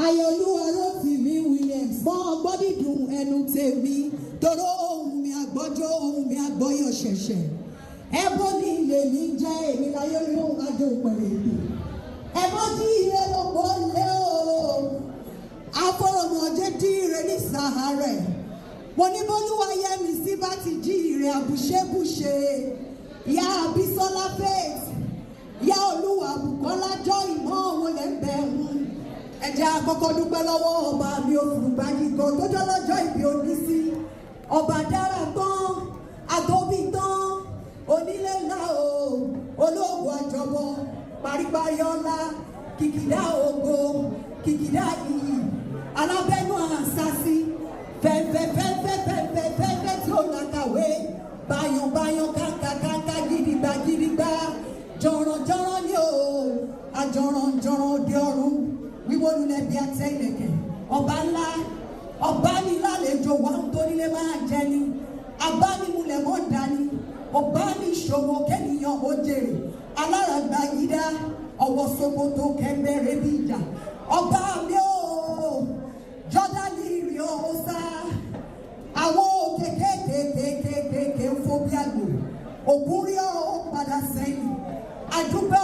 Ayọ̀lúwa Rótìmí Williams mọ́ gbọ́dídùn ẹnu tèmi toró ohun mi àgbọ́jọ́ ohun mi àgbọ́yọ̀ ṣẹ̀ṣẹ̀ ẹbọ ní ilé mi jẹ́ èmi láyé lóhun àjò pẹ̀lẹ́ èdè ẹbọ tí ire lọ́pọ̀ lé o afọ́rọ̀mọ̀jẹ́ tí ire ní sàárẹ̀ mo ní bólúwa yẹmi sí bá ti jí ire àbùṣebùṣe ìyá Àbísọ́lá Faith ìyá Olúwa Bùkọ́lá jọ ìmọ̀ òun lẹ́ ń bẹ̀ ń. Ẹ jẹ́ a kọ́kọ́ dúpẹ́ lọ́wọ́ ọba mi òfurufú kan tó jọ lọ́jọ́ ìbí òní sí ọba dára tán àtòbí tán onílé ńlá o olóògùn àjọbọ paríparí ọlá kìkìdá ògo kìkìdá iyì alábẹ́nu àṣàṣì fẹ́fẹ́fẹ́fẹ́fẹ́fẹ́ tí ó làkàwé báyọ̀báyọ̀ kàkàkàkà gidigba jọ̀rọ̀jọ̀rọ̀ ni o àjọ̀rọ̀jọ̀rọ̀ òde ọ̀run wíwó lulẹ̀ bí atẹ́ ìlẹ̀kẹ̀ ọba ńlá ọba ní lálejò wa ń torílé máa jẹ ni abánimúlẹ̀ mọ́ dání ọba ní ìṣòwò kẹ́niyàn ó jèrè aláràgbà yídá ọwọ́ Sókótó kẹ́mbẹ̀rẹ̀ bí ìjà ọba mi ò Jọ́dánì rí ọ̀hún sá àwọn òkè kéékèèké ń fò bí àgbò òkú rí ọ̀hún padà sẹ́yìn àdúgbò